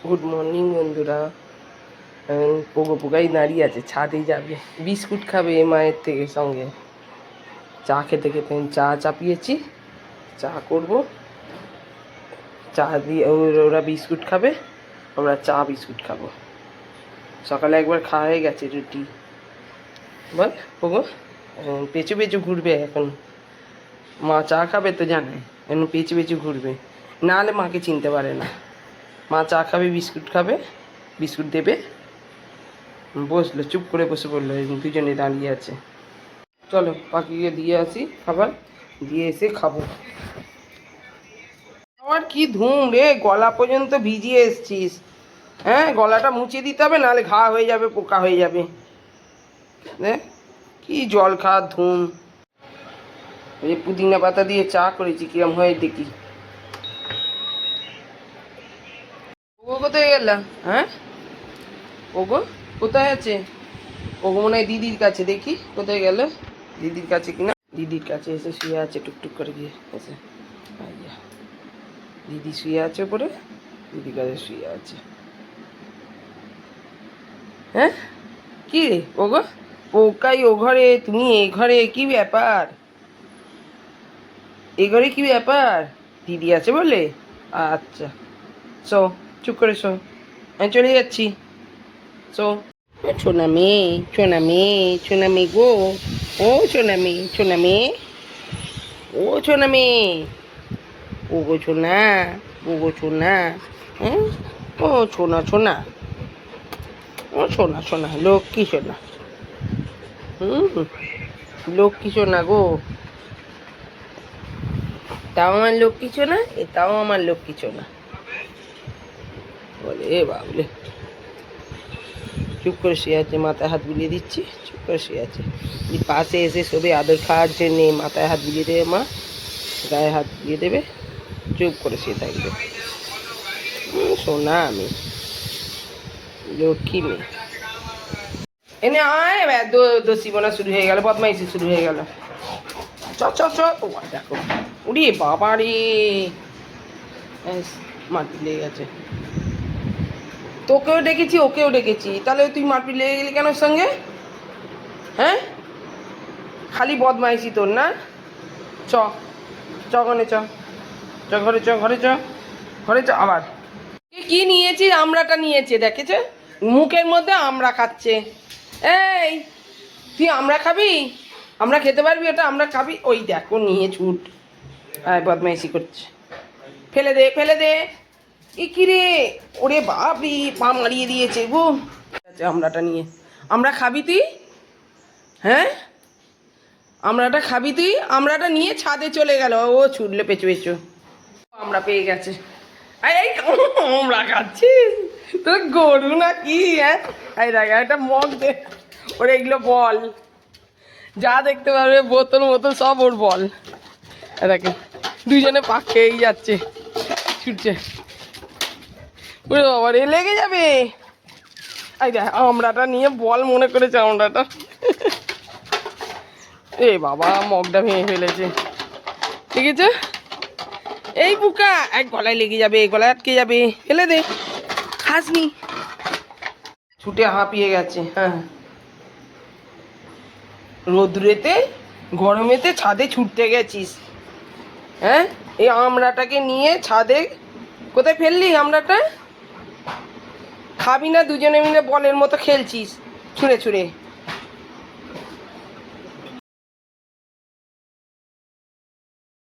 Good morning বন্ধুরা। Pogo পোকাই দাঁড়িয়ে আছে, ছাদে যাবে, বিস্কুট খাবে মায়ের থেকে। সঙ্গে চা খেতে খেতে চা চাপিয়েছি, চা করব। চা দিয়ে ওরা বিস্কুট খাবে, আমরা চা বিস্কুট খাবো। সকালে একবার খাওয়া হয়ে গেছে রুটি। বল পোগো, পেঁচু পেঁচু ঘুরবে এখন। মা চা খাবে তো জানে, এখন পেঁচু পেঁচু ঘুরবে, নাহলে মাকে চিনতে পারে না। মা চা খাবে, বিস্কুট খাবে, বিস্কুট দেবে। বসলো, চুপ করে বসে পড়লো, দুজনে দাঁড়িয়ে আছে। চলো পাখিকে দিয়ে আসি খাবার, দিয়ে এসে খাবো। আমার কি ধুম রে, গলা পর্যন্ত ভিজিয়ে এসছিস। হ্যাঁ, গলাটা মুছে দিতে হবে, নাহলে ঘা হয়ে যাবে, পোকা হয়ে যাবে। কি জল খাওয়ার ধুম। এই পুদিনা পাতা দিয়ে চা করেছি, কিরম হয় দেখি। ওগো কোথায় গেলাম? হ্যাঁ ওগো কোথায় আছে? ওগো মনে হয় দিদির কাছে, দেখি কোথায় গেল। দিদির কাছে কিনা, দিদির কাছে এসে শুয়ে আছে টুকটুক করে গিয়ে এসে। দিদি শুয়ে আছে উপরে, দিদির কাছে শুয়ে আছে। হ্যাঁ কি রে ওগো, পোকাই ও ঘরে, তুমি এ ঘরে, কি ব্যাপার? এ ঘরে কি ব্যাপার? দিদি আছে বলে? আচ্ছা, শো, চুপ করে শো, আমি চলে যাচ্ছি। শো, সোনা মেয়ে, সোনা মেয়ে, সোনা মেয়ে গো, ও সোনা মেয়ে, সোনা মেয়ে, ও সোনা মেয়ে, ও গো সোনা, ও গো সোনা, হ্যাঁ, ও সোনা সোনা, ও সোনা সোনা, লক্ষ্মী সোনা, লক্ষ্মী সোনা গো। তাও আমার লক্ষ্মী সোনা, এটাও আমার লক্ষ্মী সোনা। বলে এ বাবলে, চুপ করে শুয়ে আছে, মাথায় হাত বুলিয়ে দিচ্ছি, চুপ করে শুয়ে আছে। পাশে এসে সবে আদর খাওয়ার জন্যে মাথায় হাত বুলিয়ে দেবে, মা গায়ে হাত বুলিয়ে দেবে, চুপ করে শুয়ে থাকবে। সোনা আমি, লক্ষ্মী মেয়ে। এনে আয়, দোষী বোনা শুরু হয়ে গেল, বদমাইশি শুরু হয়ে গেল। চ চ চ, ও দেখো, উড়ি বাবা রে, মাটি লেগে গেছে। তোকেও ডেকেছি, ওকেও ডেকেছি, তাহলে তুই মাটি লেগে গেলি কেন ওর সঙ্গে? হ্যাঁ, খালি বদমাইশি তোর না। চ চ ঘরে, চ চ ঘরে, চ ঘরে, চ ঘরে, চ। আবার কি নিয়েছি? আমড়াটা নিয়েছে, দেখেছে মুখের মধ্যে আমড়া খাচ্ছে। এই তুই আমড়া খাবি? আমরা খেতে পারবি ওটা? আমরা খাবি? ওই দেখো নিয়ে ছুট, হ্যাঁ বদমাইশি করছে। ফেলে দে, ফেলে দে। এ কি রে, ওরে বাপরি, পা মারিয়ে দিয়েছে গো। আচ্ছা, আমড়াটা নিয়ে, আমরা খাবি তুই? হ্যাঁ, আমড়াটা খাবি তুই? আমড়াটা নিয়ে ছাদে চলে গেল, ও ছুটলে পেছু পেছু। আমরা পেয়ে গেছে। এই আমরা খাচ্ছিস? তোর গরু না কি? হ্যাঁ, এই দেখ একটা মগ দে, ওরে এগুলো বল, যা দেখতে পারবে বোতল বোতল সব ওর বল। দেখে দুজনে পাক খেয়েই যাচ্ছে, ছুটছে। ওরে বাবা রে, লেগে যাবে। এই দেখ আমড়াটা নিয়ে বল মনে করেছে আমড়াটা। এ বাবা, মগটা ভেঙে ফেলেছে, ঠিক আছে। এই বুকা, এক গলায় লেগে যাবে, গলায় আটকে যাবে, ফেলে দে, খাসনি। ছুটে হাঁপিয়ে গেছে। হ্যাঁ, রোদ্রেতে গরমেতে ছাদে ছুটতে গেছিস? হ্যাঁ, এই আমড়াটাকে নিয়ে ছাদে কোথায় ফেললি? আমড়াটা খাবি না, দুজনে মিলে বলের মতো খেলছিস ছুঁড়ে ছুঁড়ে।